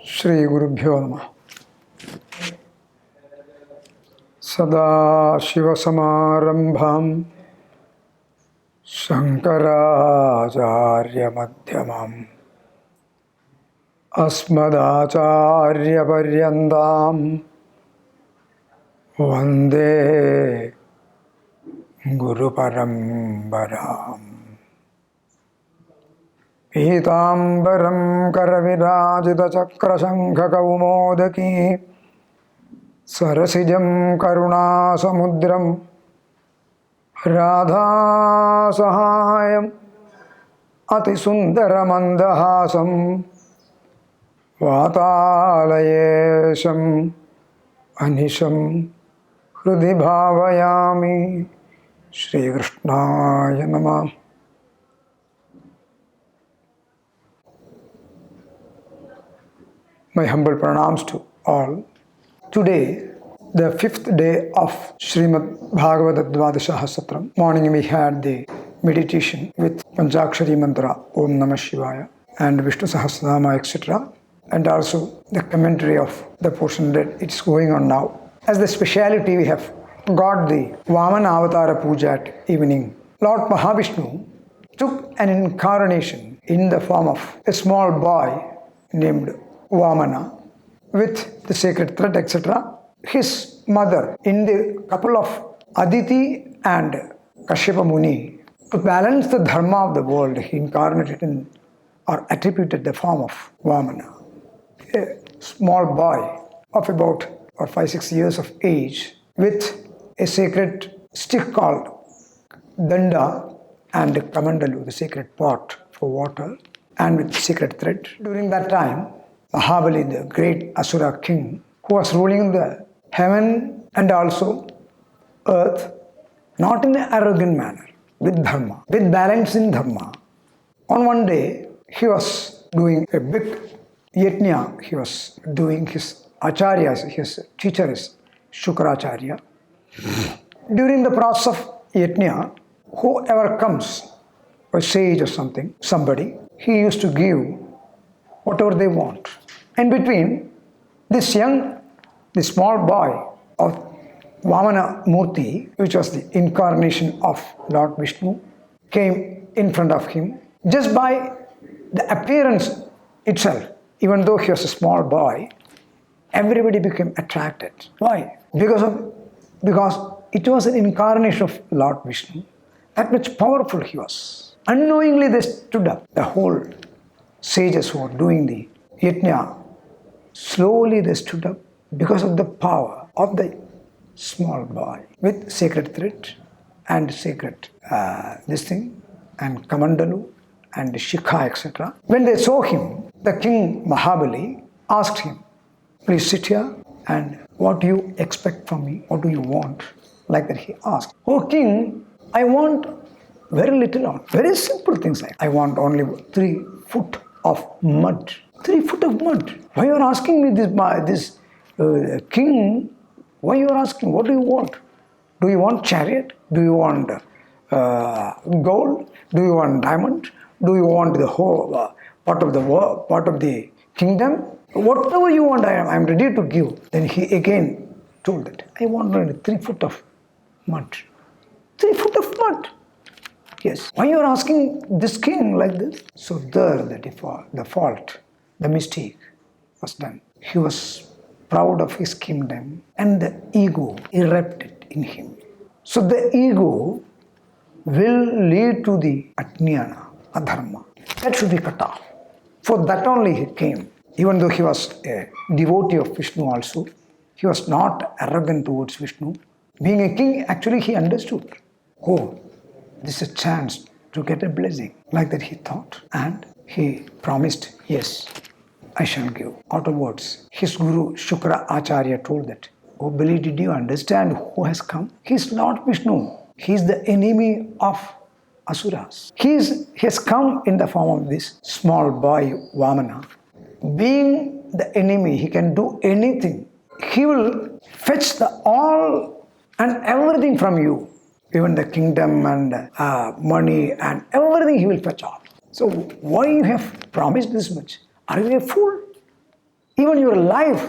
Shri Guru Bhyo Namah. Sada Shiva Samarambham Shankaracharya Madhyamam Asmadacharya Paryandam Vande Guru Parambaram. Pitambaram Karavirajita Chakra Shankha Kaumodaki Sarasijam Karuna Samudram Radha Sahayam Atisundara Mandahasam Vatalayesham Anisham Hrudi Bhavayami. Shri Krishnaya Namah. My humble pranams to all. Today, the fifth day of Srimad Bhagavatam Dvadashahasratram. Morning we had the meditation with Panchakshari mantra Om Namah Shivaya and Vishnu Sahasranama, etc. And also the commentary of the portion that it's going on now. As the speciality, we have got the Vamana Avatāra Puja at evening. Lord Maha Vishnu took an incarnation in the form of a small boy named Vamana with the sacred thread, etc. His mother, in the couple of Aditi and Kashyapa Muni, to balance the dharma of the world, he incarnated in or attributed the form of Vamana. A small boy of about 5-6 years of age with a sacred stick called Danda and Kamandalu, the sacred pot for water, and with sacred thread. During that time, Mahabali, the great Asura king, who was ruling the heaven and also earth, not in an arrogant manner, with dharma, with balance in dharma. On one day, he was doing a big yajna. He was doing his acharyas, his teacher is Shukracharya. During the process of yajna, whoever comes, a sage or something, somebody, he used to give whatever they want. In between, this small boy of Vamana Murti, which was the incarnation of Lord Vishnu, came in front of him. Just by the appearance itself, even though he was a small boy, everybody became attracted. Why? Because it was an incarnation of Lord Vishnu. That much powerful he was. Unknowingly they stood up. The whole sages who were doing the yajna, slowly they stood up because of the power of the small boy with sacred thread and sacred and kamandalu and shikha, etc. When they saw him, the king Mahabali asked him, "Please sit here, and what do you expect from me? What do you want?" Like that he asked. "Oh king, I want very little, very simple things. I want only 3 foot of mud." 3 foot of mud. Why you are asking me this king? Why you are asking? What do you want? Do you want chariot? Do you want gold? Do you want diamond? Do you want the whole part of the kingdom? Whatever you want, I am ready to give. Then he again told that I want only 3 foot of mud. 3 foot of mud. Yes. Why you are asking this king like this? So there the fault, the mistake was done. He was proud of his kingdom and the ego erupted in him. So the ego will lead to the ajnana, adharma. That should be cut off. For that only he came. Even though he was a devotee of Vishnu also, he was not arrogant towards Vishnu. Being a king, actually he understood. Oh, this is a chance to get a blessing. Like that he thought. And he promised, yes, I shall give. Afterwards, his guru Shukra Acharya told that, "Oh Billy, did you understand who has come? He is Lord Vishnu. He is the enemy of Asuras. He has come in the form of this small boy Vamana. Being the enemy, he can do anything. He will fetch all and everything from you. Even the kingdom and money and everything he will fetch off. So why you have promised this much? Are you a fool? Even your life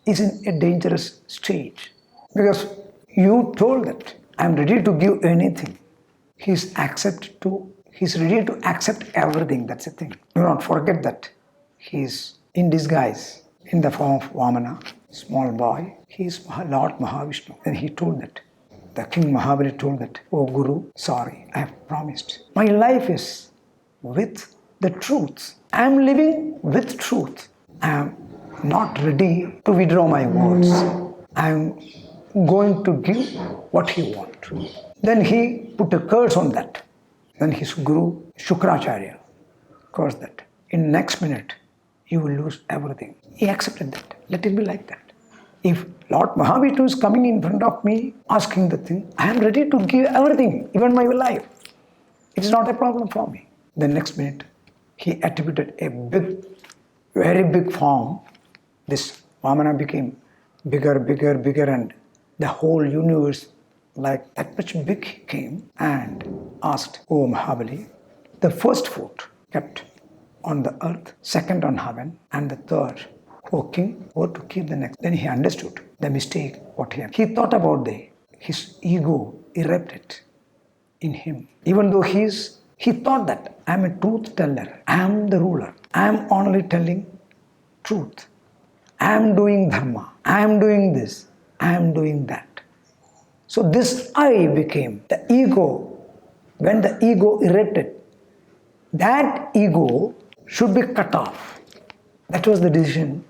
is in a dangerous stage because you told that I am ready to give anything. He's ready to accept everything. That's the thing. Do not forget that he's in disguise in the form of Vamana, small boy. He is Lord Mahavishnu. Then he told that. The King Mahabali told that, "Oh Guru, sorry, I have promised. My life is with the truth. I am living with truth. I am not ready to withdraw my words. I am going to give what you want." Then he put a curse on that. Then his Guru, Shukracharya, cursed that. In next minute, you will lose everything. He accepted that. Let it be like that. If Lord Mahavishnu is coming in front of me, asking the thing, I am ready to give everything, even my life. It is not a problem for me. The next minute, he attributed a big, very big form. This Vamana became bigger, and the whole universe, like that much big, came and asked, "Oh Mahabali, the first foot kept on the earth, second on heaven, and the third, O king, or to keep the next." Then he understood the mistake what he had. He thought about his ego erupted in him. Even though he thought that I am a truth teller, I am the ruler, I am only telling truth, I am doing dharma, I am doing this, I am doing that. So this I became the ego. When the ego erupted, that ego should be cut off. That was the decision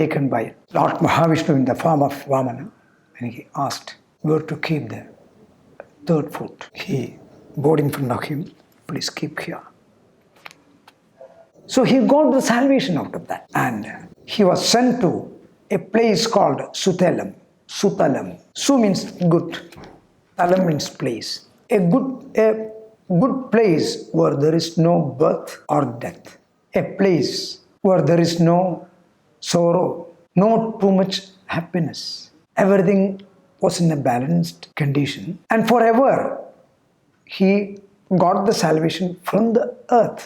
taken by Lord Mahavishnu in the form of Vamana. And he asked where to keep the third foot. He bowed in front of him, "Please keep here." So he got the salvation out of that. And he was sent to a place called Sutalam. Sutalam. Su means good. Talam means place. A good place where there is no birth or death. A place where there is no sorrow, not too much happiness. Everything was in a balanced condition. And forever, he got the salvation from the earth.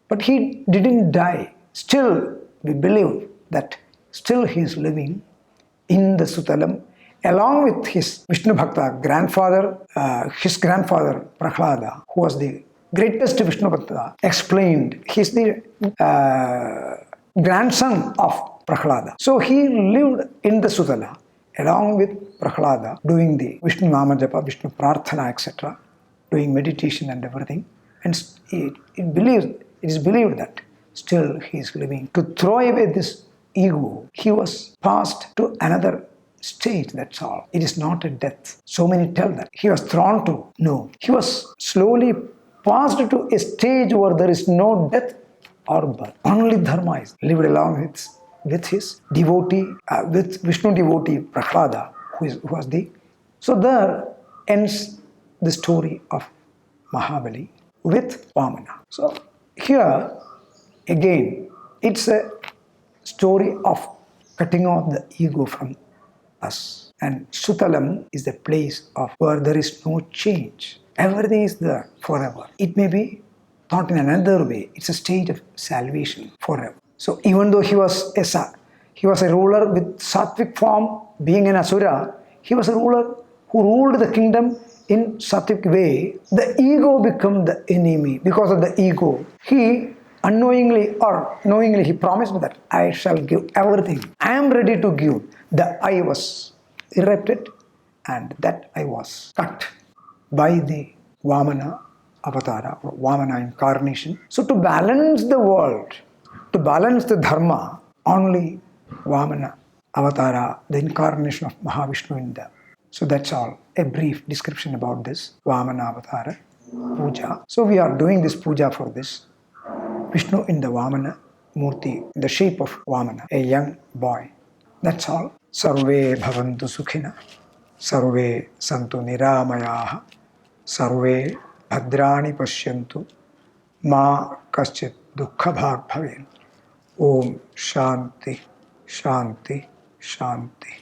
But he didn't die. Still, we believe that still he is living in the Sutalam, along with his Vishnu Bhakta grandfather, his grandfather Prahlada, who was the greatest Vishnu Bhakta, explained. He is the grandson of Prahlada. So he lived in the Sutala along with Prahlada, doing the Vishnu Nama Japa, Vishnu Prarthana, etc., doing meditation and everything. And it is believed that still he is living. To throw away this ego, he was passed to another stage, that's all. It is not a death. So many tell that. He was thrown to. No. He was slowly passed to a stage where there is no death or birth. Only dharma is lived along with his devotee, with Vishnu devotee Prahlada, who was the. So there ends the story of Mahabali with Vamana. So here again, it's a story of cutting off the ego from us. And Sutalam is the place of where there is no change. Everything is there forever. It may be thought in another way. It's a state of salvation forever. So even though he was a ruler with sattvic form, being an asura, he was a ruler who ruled the kingdom in sattvic way. The ego became the enemy. Because of the ego, he unknowingly or knowingly, he promised that I shall give everything. I am ready to give. The I was erupted and that I was cut by the Vamana Avatāra or Vamana incarnation. So to balance the world, to balance the dharma, only Vamana Avatāra, the incarnation of Mahavishnu in them. So that's all. A brief description about this Vamana Avatāra puja. So we are doing this puja for this Vishnu in the Vamana Murti, in the shape of Vamana, a young boy. That's all. Sarve bhavantu sukhina, sarve santu niramayaha, sarve bhadrani pashyantu, ma kaschit dukkha bhag bhaven. Om Shanti, Shanti, Shanti.